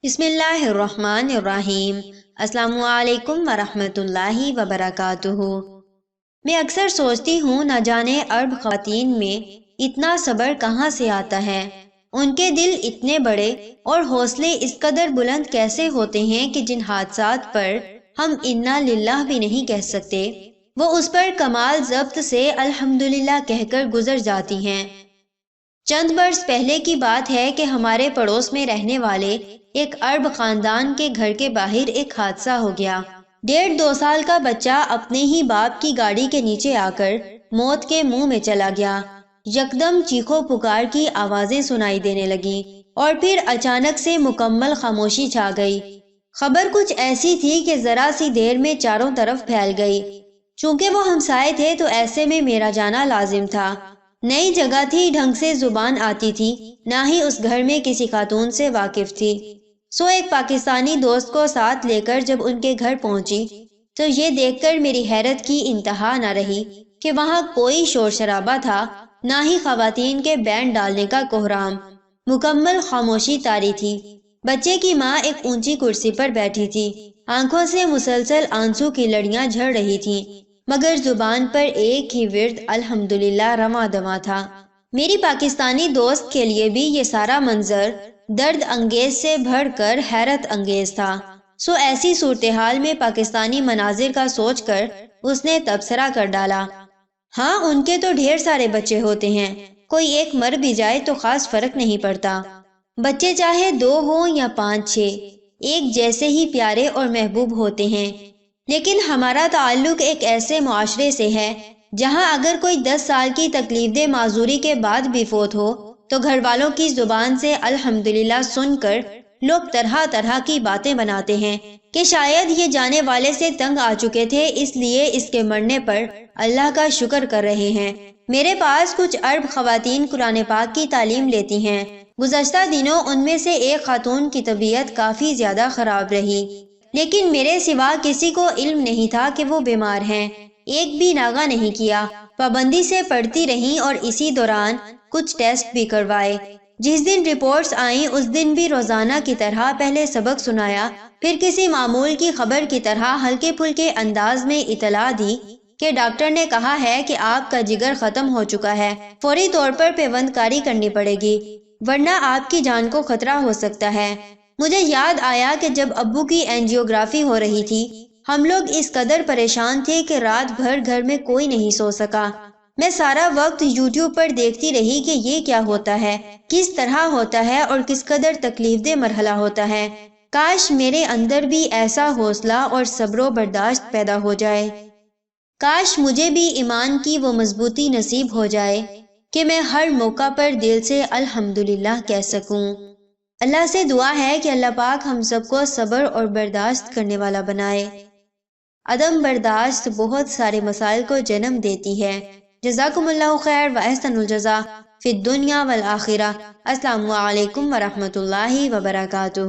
بسم اللہ الرحمن الرحیم۔ السلام علیکم ورحمۃ اللہ وبرکاتہ۔ میں اکثر سوچتی ہوں نہ جانے عرب خواتین میں اتنا صبر کہاں سے آتا ہے، ان کے دل اتنے بڑے اور حوصلے اس قدر بلند کیسے ہوتے ہیں کہ جن حادثات پر ہم انا للہ بھی نہیں کہہ سکتے، وہ اس پر کمال ضبط سے الحمدللہ کہہ کر گزر جاتی ہیں۔ چند برس پہلے کی بات ہے کہ ہمارے پڑوس میں رہنے والے ایک عرب خاندان کے گھر کے باہر ایک حادثہ ہو گیا۔ 1.5-2 سال کا بچہ اپنے ہی باپ کی گاڑی کے نیچے آ کر موت کے منہ میں چلا گیا۔ یکدم چیخو پکار کی آوازیں سنائی دینے لگیں اور پھر اچانک سے مکمل خاموشی چھا گئی۔ خبر کچھ ایسی تھی کہ ذرا سی دیر میں چاروں طرف پھیل گئی۔ چونکہ وہ ہمسائے تھے تو ایسے میں میرا جانا لازم تھا۔ نئی جگہ تھی، ڈھنگ سے زبان آتی تھی، نہ ہی اس گھر میں کسی خاتون سے واقف تھی۔ ایک پاکستانی دوست کو ساتھ لے کر جب ان کے گھر پہنچی تو یہ دیکھ کر میری حیرت کی انتہا نہ رہی کہ وہاں کوئی شور شرابہ تھا، نہ ہی خواتین کے بینڈ ڈالنے کا کوہرام۔ مکمل خاموشی طاری تھی۔ بچے کی ماں ایک اونچی کرسی پر بیٹھی تھی، آنکھوں سے مسلسل آنسو کی لڑیاں جھڑ رہی تھیں، مگر زبان پر ایک ہی ورد الحمدللہ رواں دواں تھا۔ میری پاکستانی دوست کے لیے بھی یہ سارا منظر درد انگیز سے بڑھ کر حیرت انگیز تھا۔ ایسی صورتحال میں پاکستانی مناظر کا سوچ کر اس نے تبصرہ کر ڈالا، ہاں ان کے تو ڈھیر سارے بچے ہوتے ہیں، کوئی ایک مر بھی جائے تو خاص فرق نہیں پڑتا۔ بچے چاہے 2 ہوں یا 5-6، ایک جیسے ہی پیارے اور محبوب ہوتے ہیں۔ لیکن ہمارا تعلق ایک ایسے معاشرے سے ہے جہاں اگر کوئی 10 سال کی تکلیف دہ معذوری کے بعد بھی فوت ہو تو گھر والوں کی زبان سے الحمدللہ سن کر لوگ طرح طرح کی باتیں بناتے ہیں کہ شاید یہ جانے والے سے تنگ آ چکے تھے، اس لیے اس کے مرنے پر اللہ کا شکر کر رہے ہیں۔ میرے پاس کچھ عرب خواتین قرآن پاک کی تعلیم لیتی ہیں۔ گزشتہ دنوں ان میں سے ایک خاتون کی طبیعت کافی زیادہ خراب رہی، لیکن میرے سوا کسی کو علم نہیں تھا کہ وہ بیمار ہیں۔ ایک بھی ناغہ نہیں کیا، پابندی سے پڑھتی رہیں اور اسی دوران کچھ ٹیسٹ بھی کروائے۔ جس دن رپورٹس آئیں اس دن بھی روزانہ کی طرح پہلے سبق سنایا، پھر کسی معمول کی خبر کی طرح ہلکے پھلکے انداز میں اطلاع دی کہ ڈاکٹر نے کہا ہے کہ آپ کا جگر ختم ہو چکا ہے، فوری طور پر پیوند کاری کرنی پڑے گی، ورنہ آپ کی جان کو خطرہ ہو سکتا ہے۔ مجھے یاد آیا کہ جب ابو کی اینجیوگرافی ہو رہی تھی ہم لوگ اس قدر پریشان تھے کہ رات بھر گھر میں کوئی نہیں سو سکا۔ میں سارا وقت یوٹیوب پر دیکھتی رہی کہ یہ کیا ہوتا ہے، کس طرح ہوتا ہے اور کس قدر تکلیف دہ مرحلہ ہوتا ہے۔ کاش میرے اندر بھی ایسا حوصلہ اور صبر و برداشت پیدا ہو جائے۔ کاش مجھے بھی ایمان کی وہ مضبوطی نصیب ہو جائے کہ میں ہر موقع پر دل سے الحمدللہ کہہ سکوں۔ اللہ سے دعا ہے کہ اللہ پاک ہم سب کو صبر اور برداشت کرنے والا بنائے۔ عدم برداشت بہت سارے مسائل کو جنم دیتی ہے۔ جزاکم اللہ خیر و احسن الجزا فی الدنیا والآخرہ۔ السلام علیکم ورحمۃ اللہ وبرکاتہ۔